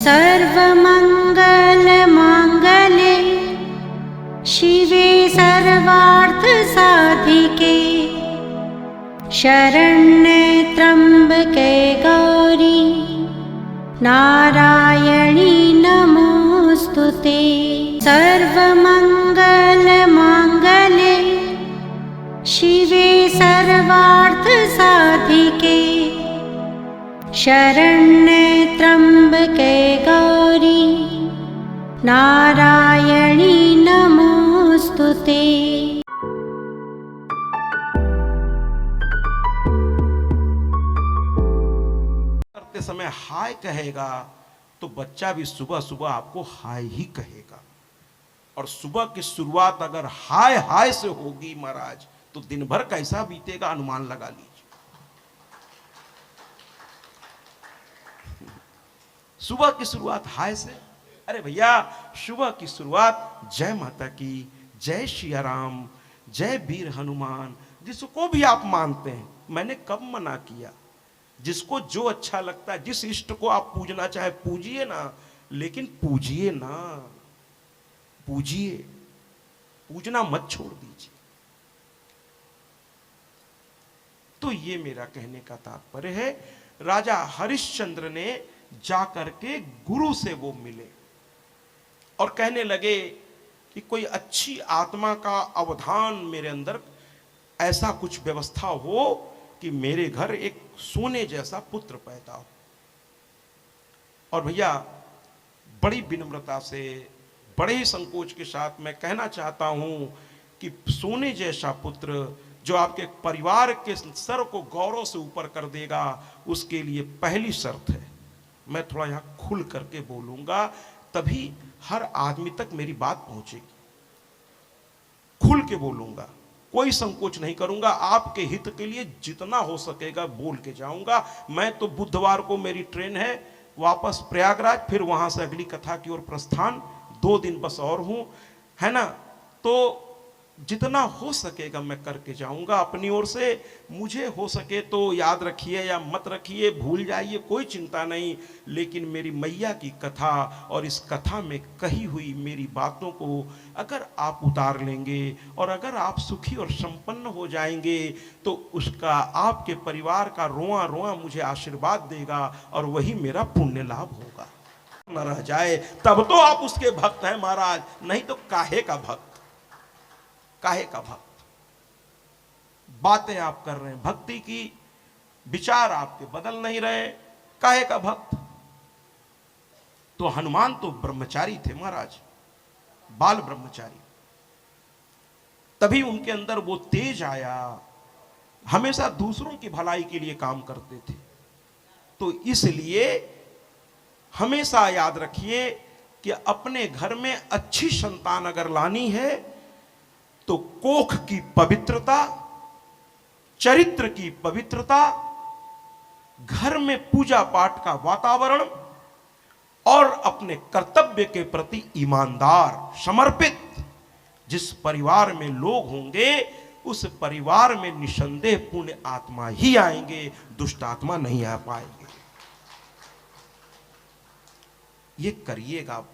सर्वमङ्गलमाङ्गल्ये शिवे सर्वार्थसाधिके शरण्ये त्र्यम्बके गौरी नारायणी नमोऽस्तुते। सर्वमङ्गलमाङ्गल्ये शिवे सर्वार्थसाधिके शरण्ये त्र्यम्बके गौरी नारायणी नमोऽस्तुते। करते समय हाय कहेगा तो बच्चा भी सुबह सुबह आपको हाय ही कहेगा। और सुबह की शुरुआत अगर हाय हाय से होगी महाराज तो दिन भर कैसा बीतेगा अनुमान लगा लीजिए। सुबह की शुरुआत हाय से, अरे भैया सुबह की शुरुआत जय माता की, जय सिया राम, जय वीर हनुमान, जिसको भी आप मानते हैं। मैंने कब मना किया? जिसको जो अच्छा लगता है, जिस इष्ट को आप पूजना चाहे पूजिए ना, लेकिन पूजिए ना, पूजिए, पूजना मत छोड़ दीजिए। तो ये मेरा कहने का तात्पर्य है। राजा हरिश्चंद्र ने जाकर के गुरु से वो मिले और कहने लगे कि कोई अच्छी आत्मा का अवधान मेरे अंदर, ऐसा कुछ व्यवस्था हो कि मेरे घर एक सोने जैसा पुत्र पैदा हो। और भैया बड़ी विनम्रता से, बड़े ही संकोच के साथ मैं कहना चाहता हूं कि सोने जैसा पुत्र जो आपके परिवार के सर को गौरव से ऊपर कर देगा, उसके लिए पहली शर्त है, मैं थोड़ा यहां खुल करके बोलूंगा तभी हर आदमी तक मेरी बात पहुंचेगी। खुल के बोलूंगा, कोई संकोच नहीं करूंगा, आपके हित के लिए जितना हो सकेगा बोल के जाऊंगा। मैं तो बुधवार को मेरी ट्रेन है वापस प्रयागराज, फिर वहां से अगली कथा की ओर प्रस्थान, 2 दिन बस और हूं, है ना। तो जितना हो सकेगा मैं करके जाऊंगा अपनी ओर से। मुझे हो सके तो याद रखिए या मत रखिए, भूल जाइए, कोई चिंता नहीं, लेकिन मेरी मैया की कथा और इस कथा में कही हुई मेरी बातों को अगर आप उतार लेंगे और अगर आप सुखी और संपन्न हो जाएंगे तो उसका आपके परिवार का रोआ रोआ मुझे आशीर्वाद देगा और वही मेरा पुण्य लाभ होगा। न रह जाए तब तो आप उसके भक्त हैं महाराज, नहीं तो काहे का भक्त, काहे का भक्त। बातें आप कर रहे हैं भक्ति की, विचार आपके बदल नहीं रहे, काहे का भक्त। तो हनुमान तो ब्रह्मचारी थे महाराज, बाल ब्रह्मचारी, तभी उनके अंदर वो तेज आया, हमेशा दूसरों की भलाई के लिए काम करते थे। तो इसलिए हमेशा याद रखिए कि अपने घर में अच्छी संतान अगर लानी है तो कोख की पवित्रता, चरित्र की पवित्रता, घर में पूजा पाठ का वातावरण और अपने कर्तव्य के प्रति ईमानदार, समर्पित जिस परिवार में लोग होंगे उस परिवार में निसंदेह पुण्य आत्मा ही आएंगे, दुष्ट आत्मा नहीं आ पाएंगे। ये करिएगा।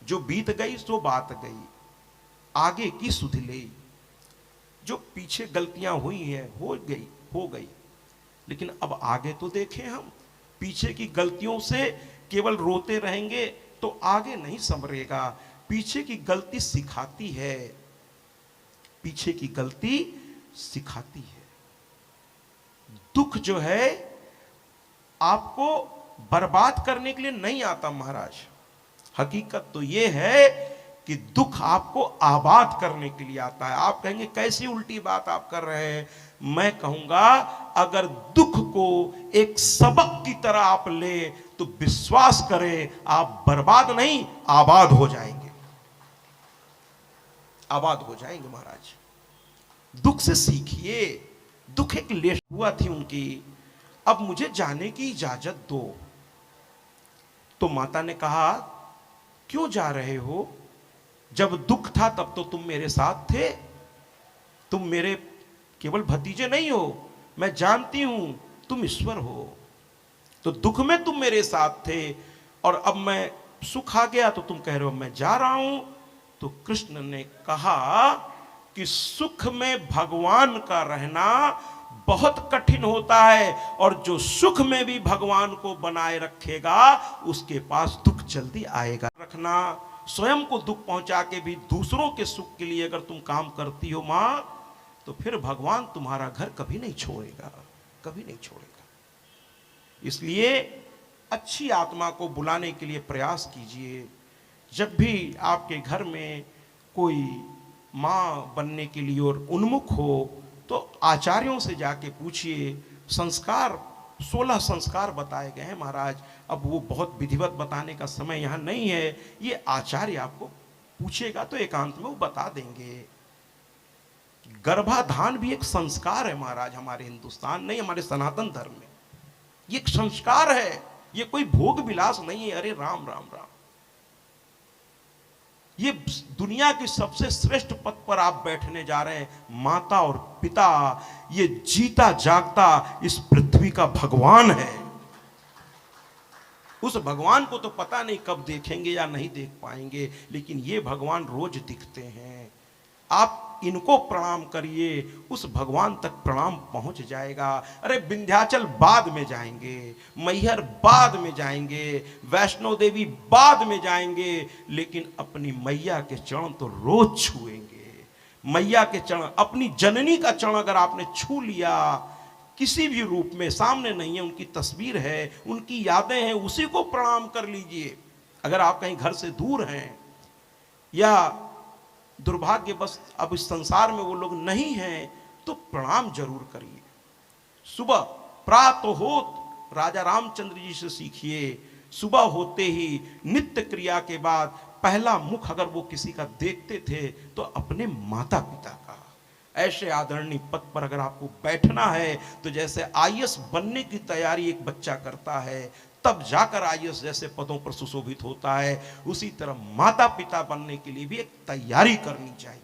जो बीत गई सो बात गई, आगे की सुध ले। जो पीछे गलतियां हुई हैं हो गई, लेकिन अब आगे तो देखें हम। पीछे की गलतियों से केवल रोते रहेंगे तो आगे नहीं संवरेगा। पीछे की गलती सिखाती है, पीछे की गलती सिखाती है। दुख जो है आपको बर्बाद करने के लिए नहीं आता महाराज। हकीकत तो यह है कि दुख आपको आबाद करने के लिए आता है। आप कहेंगे कैसी उल्टी बात आप कर रहे हैं। मैं कहूंगा अगर दुख को एक सबक की तरह आप ले तो विश्वास करें आप बर्बाद नहीं आबाद हो जाएंगे, आबाद हो जाएंगे महाराज। दुख से सीखिए। दुख एक लेश हुआ थी उनकी, अब मुझे जाने की इजाजत दो। तो माता ने कहा क्यों जा रहे हो? जब दुख था तब तो तुम मेरे साथ थे, तुम मेरे केवल भतीजे नहीं हो, मैं जानती हूं तुम ईश्वर हो। तो दुख में तुम मेरे साथ थे, और अब मैं सुख आ गया तो तुम कह रहे हो मैं जा रहा हूं। तो कृष्ण ने कहा कि सुख में भगवान का रहना बहुत कठिन होता है, और जो सुख में भी भगवान को बनाए रखेगा उसके पास दुख जल्दी आएगा। रखना, स्वयं को दुख पहुंचा के भी दूसरों के सुख के लिए अगर तुम काम करती हो मां, तो फिर भगवान तुम्हारा घर कभी नहीं छोड़ेगा, कभी नहीं छोड़ेगा। इसलिए अच्छी आत्मा को बुलाने के लिए प्रयास कीजिए। जब भी आपके घर में कोई माँ बनने के लिए और उन्मुख हो तो आचार्यों से जाके पूछिए। संस्कार 16 संस्कार बताए गए हैं महाराज। अब वो बहुत विधिवत बताने का समय यहाँ नहीं है, ये आचार्य आपको पूछेगा तो एकांत में वो बता देंगे। गर्भाधान भी एक संस्कार है महाराज, हमारे हिंदुस्तान नहीं, हमारे सनातन धर्म में ये एक संस्कार है, ये कोई भोग विलास नहीं है। अरे राम राम राम, ये दुनिया की सबसे श्रेष्ठ पद पर आप बैठने जा रहे हैं, माता और पिता, ये जीता जागता इस पृथ्वी का भगवान है। उस भगवान को तो पता नहीं कब देखेंगे या नहीं देख पाएंगे, लेकिन ये भगवान रोज दिखते हैं। आप इनको प्रणाम करिए, उस भगवान तक प्रणाम पहुंच जाएगा। अरे विंध्याचल बाद में जाएंगे, मैहर बाद में जाएंगे, वैष्णो देवी बाद में जाएंगे, लेकिन अपनी मैया के चरण तो रोज छुएंगे। मैया के चरण, अपनी जननी का चरण अगर आपने छू लिया किसी भी रूप में, सामने नहीं है, उनकी तस्वीर है, उनकी यादें हैं, उसी को प्रणाम कर लीजिए। अगर आप कहीं घर से दूर हैं या दुर्भाग्यवश अब इस संसार में वो लोग नहीं हैं, तो प्रणाम जरूर करिए। सुबह प्रातः होत राजा रामचंद्र जी से सीखिए, सुबह होते ही नित्य क्रिया के बाद पहला मुख अगर वो किसी का देखते थे तो अपने माता पिता का। ऐसे आदरणीय पद पर अगर आपको बैठना है तो जैसे आईएएस बनने की तैयारी एक बच्चा करता है तब जाकर आईएएस जैसे पदों पर सुशोभित होता है, उसी तरह माता पिता बनने के लिए भी एक तैयारी करनी चाहिए,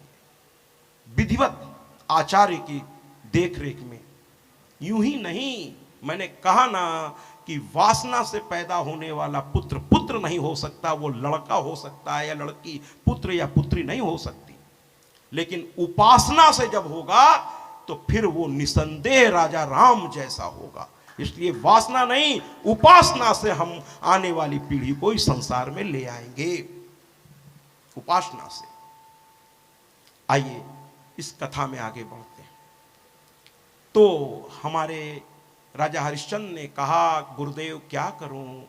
विधिवत आचार्य की देखरेख में। यूं ही नहीं, मैंने कहा ना कि वासना से पैदा होने वाला पुत्र पुत्र नहीं हो सकता, वो लड़का हो सकता है या लड़की, पुत्र या पुत्री नहीं हो सकती। लेकिन उपासना से जब होगा तो फिर वो निसंदेह राजा राम जैसा होगा। इसलिए वासना नहीं, उपासना से हम आने वाली पीढ़ी को इस संसार में ले आएंगे, उपासना से। आइए इस कथा में आगे बढ़ते हैं। तो हमारे राजा हरिश्चंद्र ने कहा, गुरुदेव क्या करूं?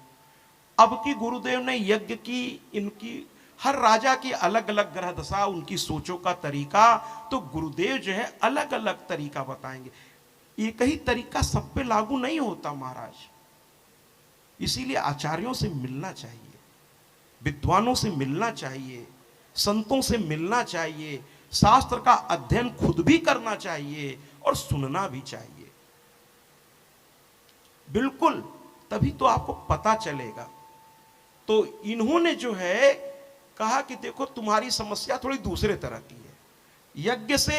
अब की गुरुदेव ने यज्ञ की, इनकी हर राजा की अलग अलग ग्रह दशा, उनकी सोचों का तरीका, तो गुरुदेव जो है अलग अलग तरीका बताएंगे। एक ही तरीका सब पे लागू नहीं होता महाराज, इसीलिए आचार्यों से मिलना चाहिए, विद्वानों से मिलना चाहिए, संतों से मिलना चाहिए, शास्त्र का अध्ययन खुद भी करना चाहिए और सुनना भी चाहिए। बिल्कुल, तभी तो आपको पता चलेगा। तो इन्होंने जो है कहा कि देखो तुम्हारी समस्या थोड़ी दूसरे तरह की है, यज्ञ से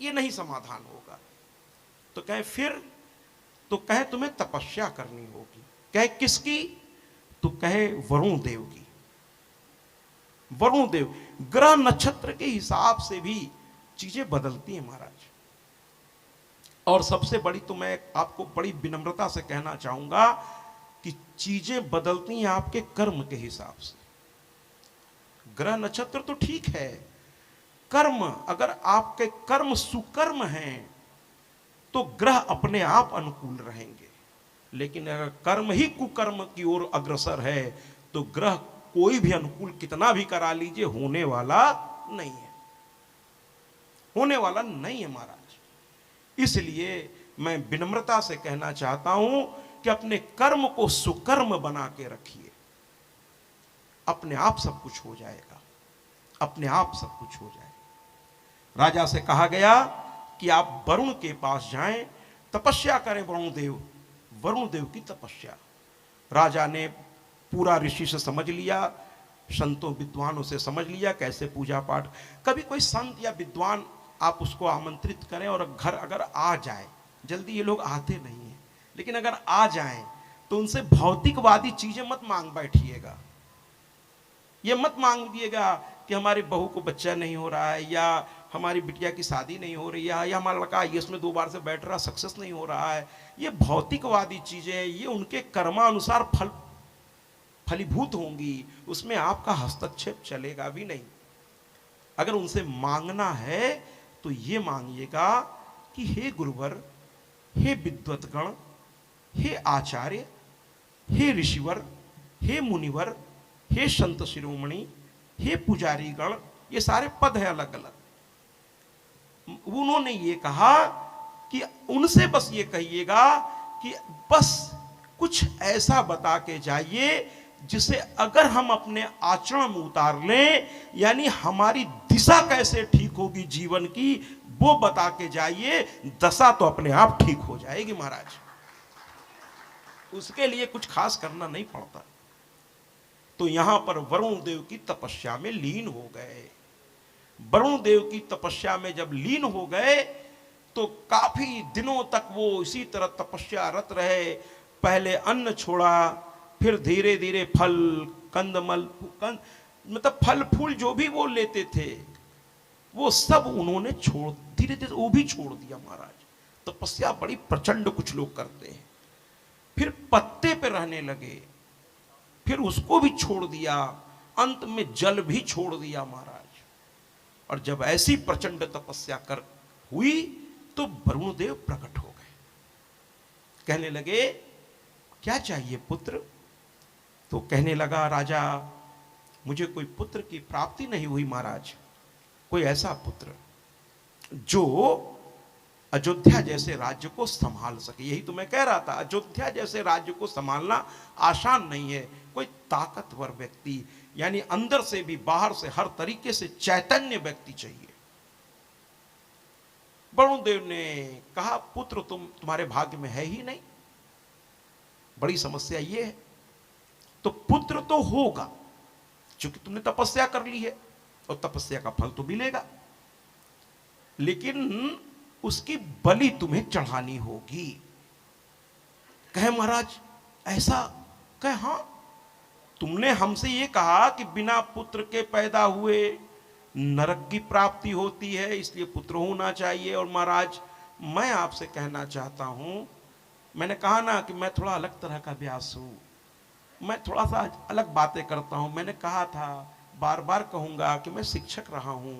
ये नहीं समाधान होगा। तो कहे फिर? तो कहे तुम्हें तपस्या करनी होगी। कहे किसकी? तो कहे वरुण देव की। वरुण देव, ग्रह नक्षत्र के हिसाब से भी चीजें बदलती हैं महाराज। और सबसे बड़ी तो मैं आपको बड़ी विनम्रता से कहना चाहूंगा कि चीजें बदलती हैं आपके कर्म के हिसाब से। ग्रह नक्षत्र तो ठीक है, कर्म, अगर आपके कर्म सुकर्म हैं तो ग्रह अपने आप अनुकूल रहेंगे, लेकिन अगर कर्म ही कुकर्म की ओर अग्रसर है तो ग्रह कोई भी अनुकूल कितना भी करा लीजिए होने वाला नहीं है, होने वाला नहीं है महाराज। इसलिए मैं विनम्रता से कहना चाहता हूं कि अपने कर्म को सुकर्म बना के रखिए, अपने आप सब कुछ हो जाएगा, अपने आप सब कुछ हो जाएगा। राजा से कहा गया कि आप वरुण के पास जाएं, तपस्या करें वरुण देव, वरुण देव की तपस्या। राजा ने पूरा ऋषि से समझ लिया, संतों विद्वानों से समझ लिया कैसे पूजा पाठ। कभी कोई संत या विद्वान आप उसको आमंत्रित करें और घर अगर आ जाए, जल्दी ये लोग आते नहीं हैं, लेकिन अगर आ जाएं तो उनसे भौतिकवादी चीजें मत मांग बैठिएगा। ये मत मांग दिएगा कि हमारी बहू को बच्चा नहीं हो रहा है, या हमारी बिटिया की शादी नहीं हो रही है, या हमारा लड़का आईएएस में 2 बार से बैठ रहा सक्सेस नहीं हो रहा है। ये भौतिकवादी चीजें, ये उनके कर्मानुसार फलीभूत होंगी, उसमें आपका हस्तक्षेप चलेगा भी नहीं। अगर उनसे मांगना है तो ये मांगिएगा कि हे गुरुवर, हे विद्वतगण, हे आचार्य, हे ऋषिवर, हे मुनिवर, हे संत शिरोमणि, हे पुजारी गण, ये सारे पद है अलग अलग। उन्होंने ये कहा कि उनसे बस ये कहिएगा कि बस कुछ ऐसा बता के जाइए जिसे अगर हम अपने आचरण में उतार लें, यानी हमारी दिशा कैसे ठीक होगी जीवन की, वो बता के जाइए। दशा तो अपने आप ठीक हो जाएगी महाराज, उसके लिए कुछ खास करना नहीं पड़ता। तो यहां पर वरुण देव की तपस्या में लीन हो गए। वरुण देव की तपस्या में जब लीन हो गए तो काफी दिनों तक वो इसी तरह तपस्या रत रहे। पहले अन्न छोड़ा, फिर धीरे धीरे फल, मतलब फल फूल जो भी वो लेते थे वो सब उन्होंने धीरे धीरे वो भी छोड़ दिया महाराज। तपस्या बड़ी प्रचंड कुछ लोग करते हैं। फिर पत्ते पे रहने लगे, फिर उसको भी छोड़ दिया, अंत में जल भी छोड़ दिया महाराज। और जब ऐसी प्रचंड तपस्या कर हुई तो वरुण देव प्रकट हो गए। कहने लगे क्या चाहिए पुत्र? तो कहने लगा राजा, मुझे कोई पुत्र की प्राप्ति नहीं हुई महाराज, कोई ऐसा पुत्र जो अयोध्या जैसे राज्य को संभाल सके। यही तो मैं कह रहा था, अयोध्या जैसे राज्य को संभालना आसान नहीं है। कोई ताकतवर व्यक्ति, यानी अंदर से भी बाहर से हर तरीके से चैतन्य व्यक्ति चाहिए। वरुण देव ने कहा पुत्र तुम्हारे भाग्य में है ही नहीं, बड़ी समस्या ये है। तो पुत्र तो होगा, क्योंकि तुमने तपस्या कर ली है और तपस्या का फल तो मिलेगा, लेकिन उसकी बलि तुम्हें चढ़ानी होगी। कहे महाराज ऐसा? कहे हाँ, तुमने हमसे ये कहा कि बिना पुत्र के पैदा हुए नरक की प्राप्ति होती है, इसलिए पुत्र होना चाहिए। और महाराज मैं आपसे कहना चाहता हूं, मैंने कहा ना कि मैं थोड़ा अलग तरह का व्यास हूं, मैं थोड़ा सा अलग बातें करता हूं। मैंने कहा था, बार बार कहूंगा कि मैं शिक्षक रहा हूं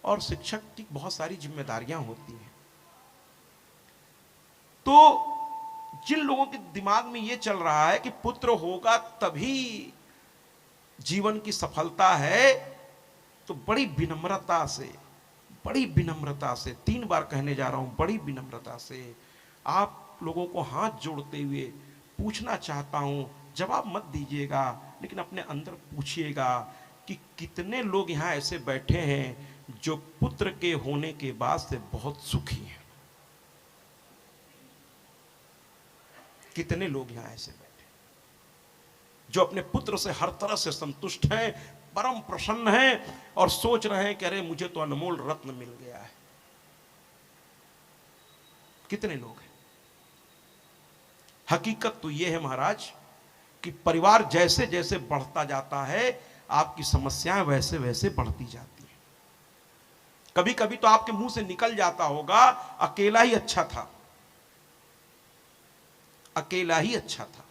और शिक्षक की बहुत सारी जिम्मेदारियां होती हैं। तो जिन लोगों के दिमाग में यह चल रहा है कि पुत्र होगा तभी जीवन की सफलता है, तो बड़ी विनम्रता से 3 बार कहने जा रहा हूं, बड़ी विनम्रता से आप लोगों को हाथ जोड़ते हुए पूछना चाहता हूं। जवाब मत दीजिएगा, लेकिन अपने अंदर पूछिएगा कि कितने लोग यहां ऐसे बैठे हैं जो पुत्र के होने के बाद से बहुत सुखी हैं। कितने लोग यहां ऐसे बैठे जो अपने पुत्र से हर तरह से संतुष्ट हैं, परम प्रसन्न हैं और सोच रहे हैं कि अरे मुझे तो अनमोल रत्न मिल गया है। कितने लोग हैं? हकीकत तो यह है महाराज कि परिवार जैसे जैसे बढ़ता जाता है, आपकी समस्याएं वैसे वैसे बढ़ती जाती हैं। कभी कभी तो आपके मुंह से निकल जाता होगा, अकेला ही अच्छा था, अकेला ही अच्छा था।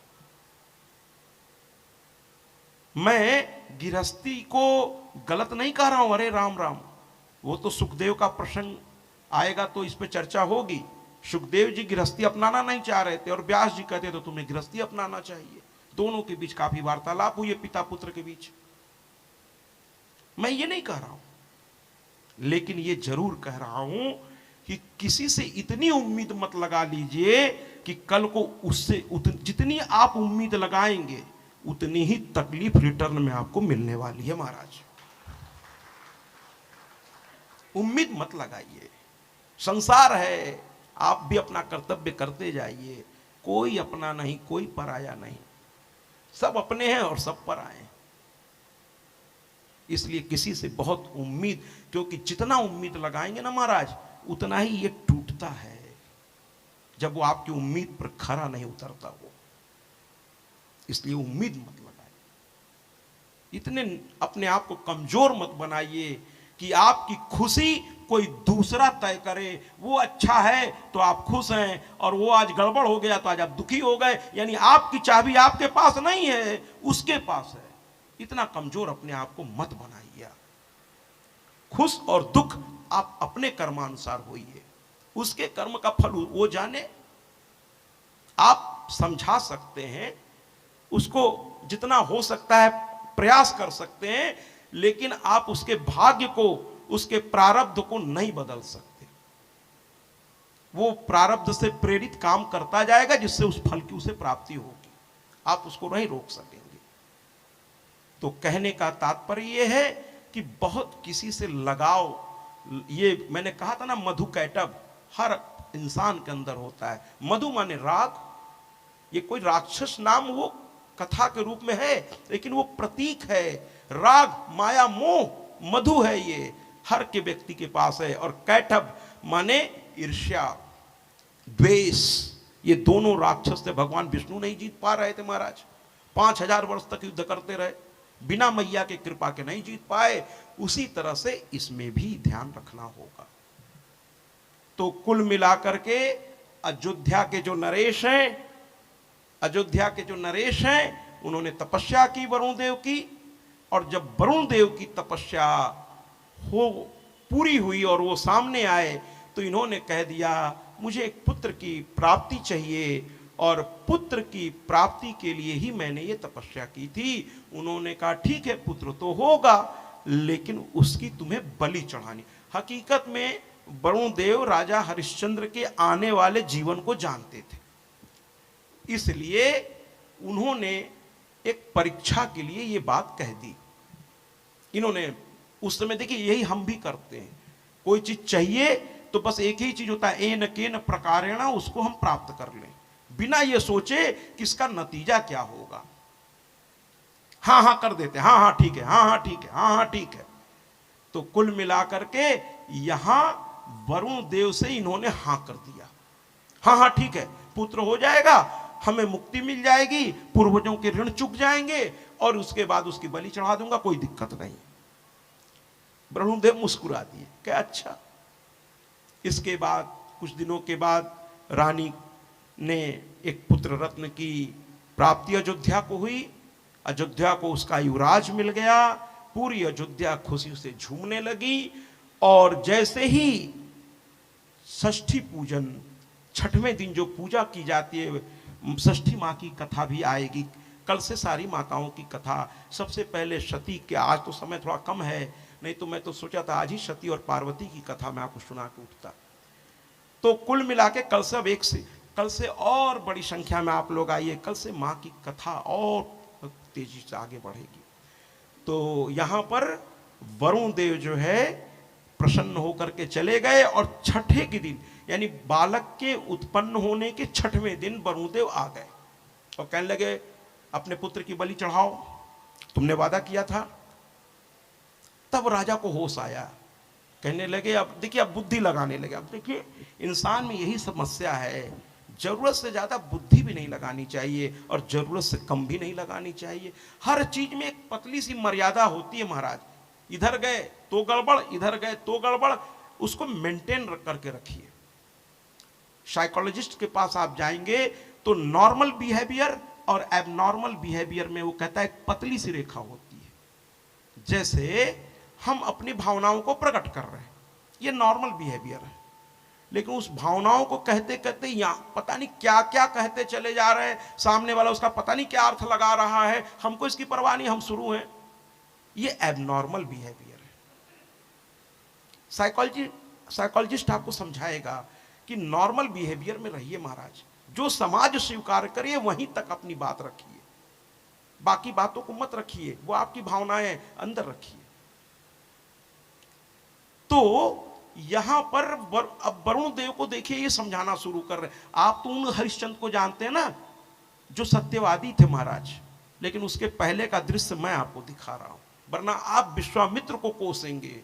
मैं गृहस्थी को गलत नहीं कह रहा हूं, अरे राम राम, वो तो सुखदेव का प्रसंग आएगा तो इस पे चर्चा होगी। सुखदेव जी गृहस्थी अपनाना नहीं चाह रहे थे और व्यास जी कहते तो तुम्हें गृहस्थी अपनाना चाहिए। दोनों के बीच काफी वार्तालाप हुई है, पिता पुत्र के बीच। मैं ये नहीं कह रहा हूं, लेकिन ये जरूर कह रहा हूं कि किसी से इतनी उम्मीद मत लगा लीजिए कि कल को उससे जितनी आप उम्मीद लगाएंगे उतनी ही तकलीफ रिटर्न में आपको मिलने वाली है महाराज। उम्मीद मत लगाइए, संसार है, आप भी अपना कर्तव्य करते जाइए। कोई अपना नहीं, कोई पराया नहीं, सब अपने हैं और सब पराए हैं। इसलिए किसी से बहुत उम्मीद, क्योंकि जितना उम्मीद लगाएंगे ना महाराज, उतना ही ये टूटता है जब वो आपकी उम्मीद पर खरा नहीं उतरता। वो इसलिए उम्मीद मत लगाइए, इतने अपने आप को कमजोर मत बनाइए कि आपकी खुशी कोई दूसरा तय करे। वो अच्छा है तो आप खुश हैं, और वो आज गड़बड़ हो गया तो आज आप दुखी हो गए, यानी आपकी चाबी आपके पास नहीं है, उसके पास है। इतना कमजोर अपने आप को मत बनाइए। खुश और दुख आप अपने कर्मानुसार होइए, उसके कर्म का फल वो जाने। आप समझा सकते हैं उसको, जितना हो सकता है प्रयास कर सकते हैं, लेकिन आप उसके भाग्य को, उसके प्रारब्ध को नहीं बदल सकते। वो प्रारब्ध से प्रेरित काम करता जाएगा जिससे उस फल की उसे प्राप्ति होगी, आप उसको नहीं रोक सकेंगे। तो कहने का तात्पर्य यह है कि बहुत किसी से लगाव, ये मैंने कहा था ना, मधु कैटभ हर इंसान के अंदर होता है। मधु माने राग, ये कोई राक्षस नाम वो कथा के रूप में है, लेकिन वो प्रतीक है। राग माया मोह मधु है, ये हर के व्यक्ति के पास है। और कैटभ माने ईर्ष्या द्वेष, ये दोनों राक्षस थे, भगवान विष्णु नहीं जीत पा रहे थे महाराज। 5000 वर्ष तक युद्ध करते रहे, बिना मैया के कृपा के नहीं जीत पाए। उसी तरह से इसमें भी ध्यान रखना होगा। तो कुल मिलाकर के अयोध्या के जो नरेश हैं, अयोध्या के जो नरेश हैं, उन्होंने तपस्या की वरुण देव की, और जब वरुण देव की तपस्या हो पूरी हुई और वो सामने आए, तो इन्होंने कह दिया मुझे एक पुत्र की प्राप्ति चाहिए, और पुत्र की प्राप्ति के लिए ही मैंने ये तपस्या की थी। उन्होंने कहा ठीक है, पुत्र तो होगा, लेकिन उसकी तुम्हें बलि चढ़ानी। हकीकत में वरुण देव राजा हरिश्चंद्र के आने वाले जीवन को जानते थे, इसलिए उन्होंने एक परीक्षा के लिए ये बात कह दी। इन्होंने उस समय, देखिए यही हम भी करते हैं, कोई चीज चाहिए तो बस एक ही चीज होता है, एन केन प्रकारेण उसको हम प्राप्त कर लें, बिना ये सोचे कि इसका नतीजा क्या होगा। हाँ हाँ कर देते, हाँ हाँ ठीक है, हाँ हाँ ठीक है, हाँ हाँ ठीक है। तो कुल मिलाकर के यहां वरुण देव से इन्होंने हाँ कर दिया, हाँ हाँ ठीक है, पुत्र हो जाएगा, हमें मुक्ति मिल जाएगी, पूर्वजों के ऋण चुक जाएंगे, और उसके बाद उसकी बलि चढ़ा दूंगा, कोई दिक्कत नहीं। वरुण देव मुस्कुरा दिए, क्या अच्छा। इसके बाद कुछ दिनों के बाद रानी ने एक पुत्र रत्न की प्राप्ति अयोध्या को हुई। अयोध्या को उसका युवराज मिल गया, पूरी अयोध्या खुशी से झूमने लगी। और जैसे ही षष्ठी पूजन, छठवें दिन जो पूजा की जाती है, षष्ठी माँ की कथा भी आएगी, कल से सारी माताओं की कथा। सबसे पहले सती के, आज तो समय थोड़ा कम है, नहीं तो मैं तो सोचा था आज ही सती और पार्वती की कथा मैं आपको सुना के उठता। तो कुल मिला के कल सब एक से, कल से और बड़ी संख्या में आप लोग आइए, कल से माँ की कथा और तेजी से आगे बढ़ेगी। तो यहाँ पर वरुण देव जो है प्रसन्न होकर के चले गए, और छठे के दिन यानी बालक के उत्पन्न होने के छठवें दिन वरुण देव आ गए और कहने लगे अपने पुत्र की बलि चढ़ाओ, तुमने वादा किया था। तब राजा को होश आया, कहने लगे अब देखिए, अब बुद्धि लगाने लगे। अब देखिए इंसान में यही समस्या है, जरूरत से ज्यादा बुद्धि भी नहीं लगानी चाहिए और जरूरत से कम भी नहीं लगानी चाहिए। हर चीज में एक पतली सी मर्यादा होती है महाराज, इधर गए तो गड़बड़, इधर गए तो गड़बड़, उसको मेंटेन करके रखिए। साइकोलॉजिस्ट के पास आप जाएंगे तो नॉर्मल बिहेवियर और एबनॉर्मल बिहेवियर में वो कहता है एक पतली सी रेखा होती है। जैसे हम अपनी भावनाओं को प्रकट कर रहे हैं, ये नॉर्मल बिहेवियर है, लेकिन उस भावनाओं को कहते कहते यहाँ पता नहीं क्या क्या कहते चले जा रहे हैं, सामने वाला उसका पता नहीं क्या अर्थ लगा रहा है, हमको इसकी परवाह नहीं, हम शुरू हैं। ये एबनॉर्मल बिहेवियर है। साइकोलॉजिस्ट आपको समझाएगा कि नॉर्मल बिहेवियर में रहिए महाराज, जो समाज स्वीकार करे वहीं तक अपनी बात रखिए, बाकी बातों को मत रखिए, वो आपकी भावनाएं अंदर रखिए। तो यहां पर अब वरुण देव को देखिए ये समझाना शुरू कर रहे हैं। आप तो उन हरिश्चंद्र को जानते हैं ना जो सत्यवादी थे महाराज, लेकिन उसके पहले का दृश्य मैं आपको दिखा रहा हूं, वरना आप विश्वामित्र को कोसेंगे।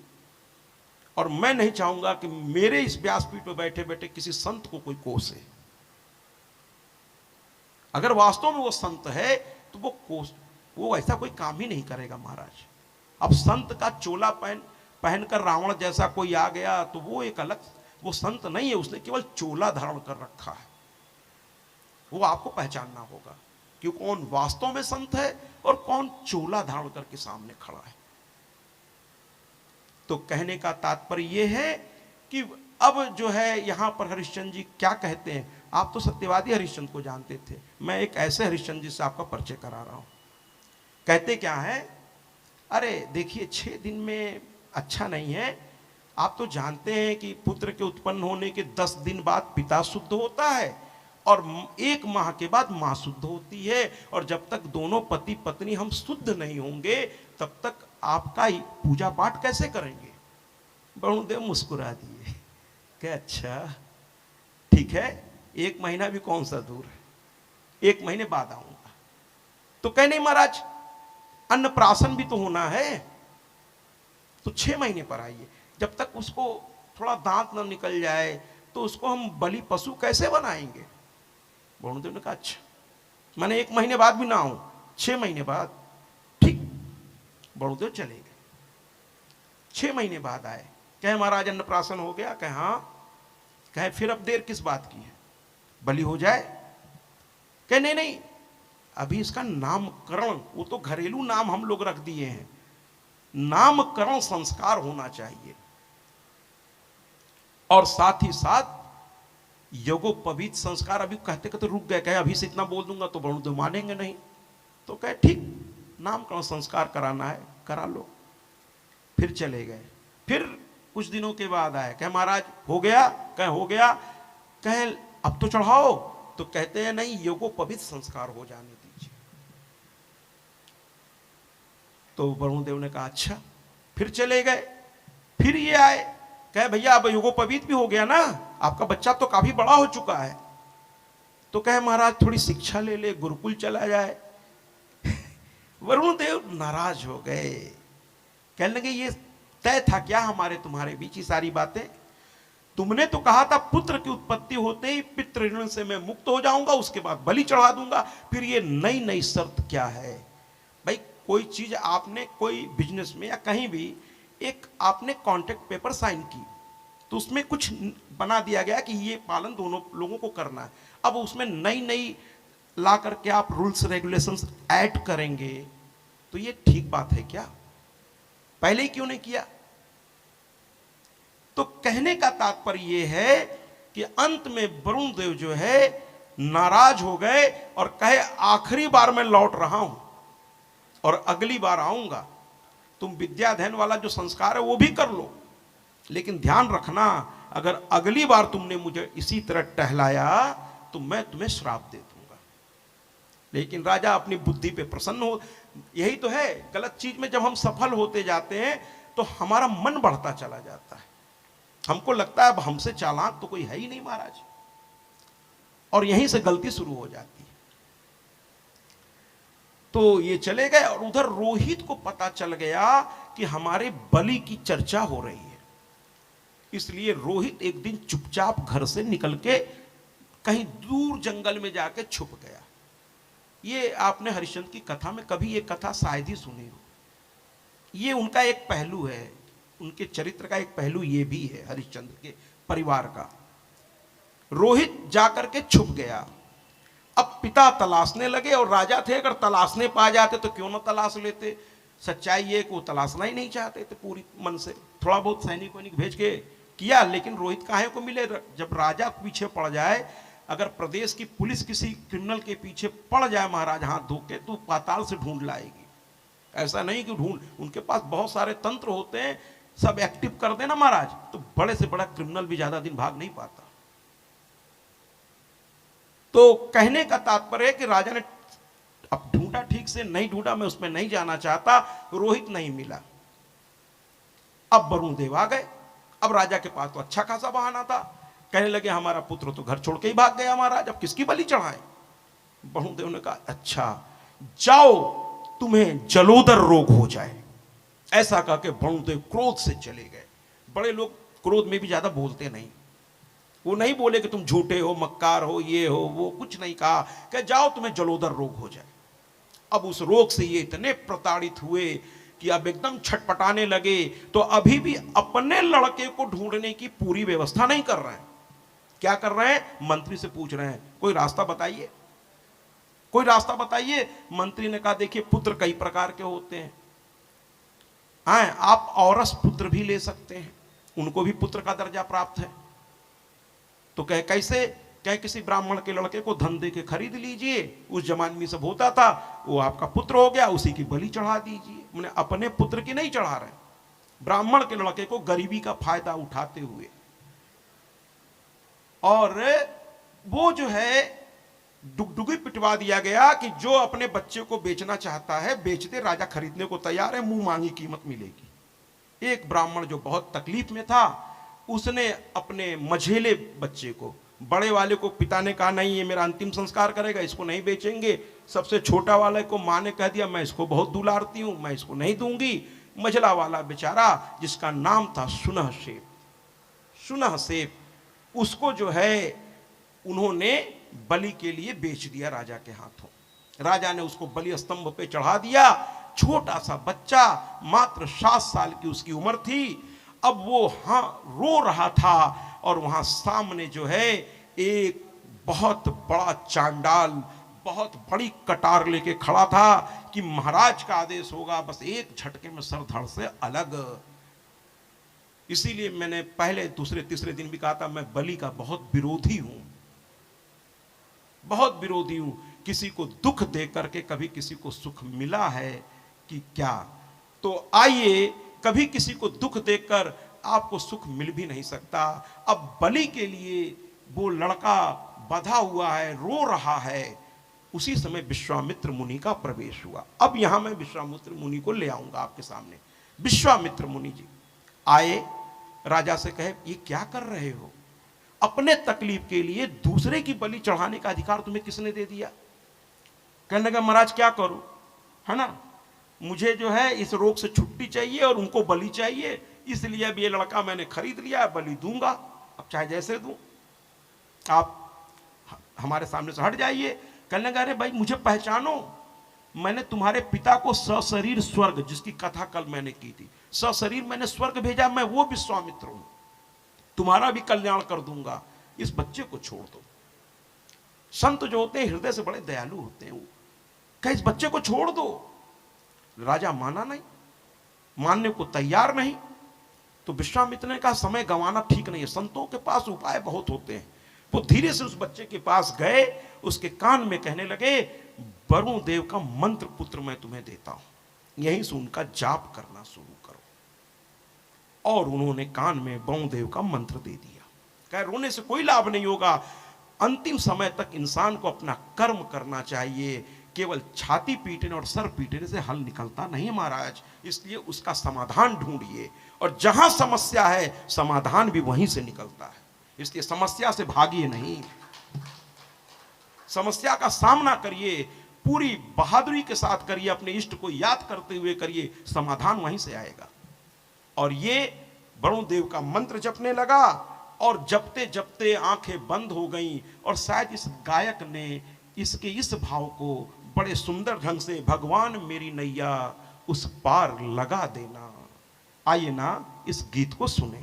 और मैं नहीं चाहूंगा कि मेरे इस व्यासपीठ पर बैठे बैठे किसी संत को कोई कोसे। अगर वास्तव में वो संत है तो वो ऐसा कोई काम ही नहीं करेगा महाराज। अब संत का चोला पहनकर रावण जैसा कोई आ गया तो वो एक अलग, वो संत नहीं है, उसने केवल चोला धारण कर रखा है। वो आपको पहचानना होगा कि कौन वास्तव में संत है और कौन चोला धारण करके सामने खड़ा है। तो कहने का तात्पर्य यह है कि अब जो है यहां पर हरिश्चंद्र जी क्या कहते हैं, आप तो सत्यवादी हरिश्चंद्र को जानते थे, मैं एक ऐसे हरिश्चंद्र जी से आपका परिचय करा रहा हूं। कहते क्या है, अरे देखिए 6 दिन में अच्छा नहीं है, आप तो जानते हैं कि पुत्र के उत्पन्न होने के 10 दिन बाद पिता शुद्ध होता है और 1 माह के बाद मां शुद्ध होती है, और जब तक दोनों पति पत्नी हम शुद्ध नहीं होंगे तब तक आपका पूजा पाठ कैसे करेंगे। वरुणदेव मुस्कुरा दिए, क्या अच्छा ठीक है, 1 महीना भी कौन सा दूर है, 1 महीने बाद आऊंगा। तो कह नहीं महाराज अन्नप्राशन भी तो होना है, तो 6 महीने पर आइए, जब तक उसको थोड़ा दांत न निकल जाए तो उसको हम बलि पशु कैसे बनाएंगे। वरुणदेव ने कहा अच्छा, मैंने 1 महीने बाद भी ना आऊं, 6 महीने बाद, ठीक। वरुणदेव चले गए। 6 महीने बाद आए, कहे महाराज अन्नप्राशन हो गया, कहे हाँ, कहे फिर अब देर किस बात की है, बलि हो जाए। कहे नहीं नहीं, अभी इसका नामकरण, वो तो घरेलू नाम हम लोग रख दिए हैं, नामकरण संस्कार होना चाहिए, और साथ ही साथ यज्ञोपवीत संस्कार। अभी कहते कहते रुक गए, कहे अभी से इतना बोल दूंगा तो वरुणदेव मानेंगे नहीं, तो कहे ठीक, नामकरण संस्कार कराना है करा लो। फिर चले गए। फिर कुछ दिनों के बाद आए, कहे महाराज हो गया, कहे हो गया, कहे अब तो चढ़ाओ, तो कहते हैं नहीं, यज्ञोपवीत संस्कार हो जाने दीजिए। तो वरुणदेव ने कहा अच्छा। फिर चले गए। फिर ये आए, कहे भैया अब यज्ञोपवीत भी हो गया ना, आपका बच्चा तो काफी बड़ा हो चुका है, तो कहे महाराज थोड़ी शिक्षा ले ले, गुरुकुल चला जाए। वरुणदेव नाराज हो गए, कहने लगे ये तय था क्या हमारे तुम्हारे बीच ये सारी बातें, तुमने तो कहा था पुत्र की उत्पत्ति होते ही पितृ ऋण से मैं मुक्त हो जाऊंगा, उसके बाद बलि चढ़ा दूंगा, फिर ये नई नई शर्त क्या है। भाई कोई चीज आपने, कोई बिजनेस में या कहीं भी एक आपने कॉन्ट्रैक्ट पेपर साइन की, तो उसमें कुछ बना दिया गया कि ये पालन दोनों लोगों को करना है, अब उसमें नई नई ला करके आप रूल्स रेगुलेशंस ऐड करेंगे, तो ये ठीक बात है क्या, पहले ही क्यों नहीं किया। तो कहने का तात्पर्य यह है कि अंत में वरुणदेव जो है नाराज हो गए और कहे आखिरी बार मैं लौट रहा हूं और अगली बार आऊंगा, तुम विद्याध्ययन वाला जो संस्कार है वो भी कर लो, लेकिन ध्यान रखना अगर अगली बार तुमने मुझे इसी तरह टहलाया तो मैं तुम्हें श्राप दे दूंगा। लेकिन राजा अपनी बुद्धि पे प्रसन्न हो, यही तो है, गलत चीज में जब हम सफल होते जाते हैं तो हमारा मन बढ़ता चला जाता है, हमको लगता है अब हमसे चालाक तो कोई है ही नहीं महाराज, और यहीं से गलती शुरू हो जाती है। तो ये चले गए और उधर रोहित को पता चल गया कि हमारे बलि की चर्चा हो रही है, इसलिए रोहित एक दिन चुपचाप घर से निकल के कहीं दूर जंगल में जाके छुप गया। ये आपने हरिश्चंद्र की कथा में कभी ये कथा शायद ही सुनी हो, ये उनका एक पहलू है, उनके चरित्र का एक पहलू ये भी है हरिश्चंद्र के परिवार का। रोहित जाकर के छुप गया। अब पिता तलाशने लगे, और राजा थे, अगर तलाशने पा जाते तो क्यों ना तलाश लेते, सच्चाई ये कि वो तलाशना ही नहीं चाहते थे पूरी मन से, थोड़ा बहुत सैनिक वैनिक भेज के किया, लेकिन रोहित काहे को मिले। जब राजा पीछे पड़ जाए, अगर प्रदेश की पुलिस किसी क्रिमिनल के पीछे पड़ जाए महाराज हाथ धो के, तो पाताल से ढूंढ लाएगी। ऐसा नहीं कि ढूंढ, उनके पास बहुत सारे तंत्र होते हैं, सब एक्टिव कर देना महाराज, तो बड़े से बड़ा क्रिमिनल भी ज्यादा दिन भाग नहीं पाता। तो कहने का तात्पर्य है कि राजा ने अब ढूंढा, ठीक से नहीं ढूंढा, मैं उसमें नहीं जाना चाहता, रोहित नहीं मिला। अब वरुणदेव आ गए। अब राजा के पास तो अच्छा खासा बहाना था, कहने लगे हमारा पुत्र तो घर छोड़ के ही भाग गया महाराज, अब किसकी बलि चढ़ाएं। वरुणदेव ने कहा अच्छा जाओ, तुम्हें जलोदर रोग हो जाए। ऐसा कह के वरुणदेव क्रोध से चले गए। बड़े लोग क्रोध में भी ज्यादा बोलते नहीं, वो नहीं बोले कि तुम झूठे हो, मक्कार हो, ये हो वो, कुछ नहीं कहा, कि जाओ तुम्हें जलोदर रोग हो जाए। अब उस रोग से ये इतने प्रताड़ित हुए कि अब एकदम छटपटाने लगे। तो अभी भी अपने लड़के को ढूंढने की पूरी व्यवस्था नहीं कर रहे हैं। क्या कर रहे हैं? मंत्री से पूछ रहे हैं कोई रास्ता बताइए, कोई रास्ता बताइए। मंत्री ने कहा देखिए पुत्र कई प्रकार के होते हैं, हाँ आप औरस पुत्र भी ले सकते हैं, उनको भी पुत्र का दर्जा प्राप्त है। तो कहे कैसे? कहे किसी ब्राह्मण के लड़के को धन दे के खरीद लीजिए, उस जमाने में सब होता था, वो आपका पुत्र हो गया, उसी की बलि चढ़ा दीजिए। मैंने अपने पुत्र की नहीं चढ़ा रहे, ब्राह्मण के लड़के को गरीबी का फायदा उठाते हुए। और वो जो है डुगडुगी पिटवा दिया गया कि जो अपने बच्चे को बेचना चाहता है बेच दे, राजा खरीदने को तैयार है, मुंह मांगी कीमत मिलेगी। एक ब्राह्मण जो बहुत तकलीफ में था, उसने अपने मझेले बच्चे को, बड़े वाले को पिता ने कहा नहीं ये मेरा अंतिम संस्कार करेगा, इसको नहीं बेचेंगे। सबसे छोटा वाले को माँ ने कह दिया मैं इसको बहुत दुलारती हूं, मैं इसको नहीं दूंगी। मझला वाला बेचारा जिसका नाम था सुनह सेप, सुनह सेप, उसको जो है उन्होंने बलि के लिए बेच दिया राजा के हाथों। राजा ने उसको बलि स्तंभ पे चढ़ा दिया। छोटा सा बच्चा, मात्र 7 साल की उसकी उम्र थी। अब वो हाँ रो रहा था और वहां सामने जो है एक बहुत बड़ा चांडाल बहुत बड़ी कटार लेके खड़ा था कि महाराज का आदेश होगा, बस एक झटके में सर धड़ से अलग। इसीलिए मैंने पहले दूसरे तीसरे दिन भी कहा था मैं बलि का बहुत विरोधी हूं, बहुत विरोधी हूं। किसी को दुख दे करके कभी किसी को सुख मिला है कि क्या? तो आइए, कभी किसी को दुख देकर आपको सुख मिल भी नहीं सकता। अब बलि के लिए वो लड़का बंधा हुआ है, रो रहा है। उसी समय विश्वामित्र मुनि का प्रवेश हुआ। अब यहां मैं विश्वामित्र मुनि को ले आऊंगा आपके सामने। विश्वामित्र मुनि जी आए, राजा से कहे ये क्या कर रहे हो? अपने तकलीफ के लिए दूसरे की बलि चढ़ाने का अधिकार तुम्हें किसने दे दिया? कहने लगा महाराज क्या करूं, है ना, मुझे जो है इस रोग से छुट्टी चाहिए और उनको बलि चाहिए, इसलिए अब ये लड़का मैंने खरीद लिया, बलि दूंगा, अब चाहे जैसे दूं, आप हमारे सामने से हट जाइए। कहने लगा अरे भाई मुझे पहचानो, मैंने तुम्हारे पिता को सशरीर स्वर्ग, जिसकी कथा कल मैंने की थी, सशरीर मैंने स्वर्ग भेजा, मैं वो विश्वामित्र हूं, तुम्हारा भी कल्याण कर दूंगा, इस बच्चे को छोड़ दो। संत जो होते हैं हृदय से बड़े दयालु होते हैं, वो कहे इस बच्चे को छोड़ दो। राजा माना नहीं, मानने को तैयार नहीं। तो विश्वामित्र ने कहा समय गंवाना ठीक नहीं है, संतों के पास उपाय बहुत होते हैं। वो धीरे से उस बच्चे के पास गए, उसके कान में कहने लगे वरुण देव का मंत्र पुत्र मैं तुम्हें देता हूं, यहीं से उनका जाप करना शुरू करो। और उन्होंने कान में वरुण देव का मंत्र दे दिया। कहे रोने से कोई लाभ नहीं होगा, अंतिम समय तक इंसान को अपना कर्म करना चाहिए, केवल छाती पीटने और सर पीटने से हल निकलता नहीं महाराज, इसलिए उसका समाधान ढूंढिए, और जहां समस्या है समाधान भी वहीं से निकलता है। इसलिए समस्या से भागिए नहीं, समस्या का सामना करिए, पूरी बहादुरी के साथ करिए, अपने इष्ट को याद करते हुए करिए, समाधान वहीं से आएगा। और ये वरुण देव का मंत्र जपने लगा, और जपते जपते आंखें बंद हो गईं, और शायद इस गायक ने इसके इस भाव को बड़े सुंदर ढंग से, भगवान मेरी नैया उस पार लगा देना। आइए ना इस गीत को सुने।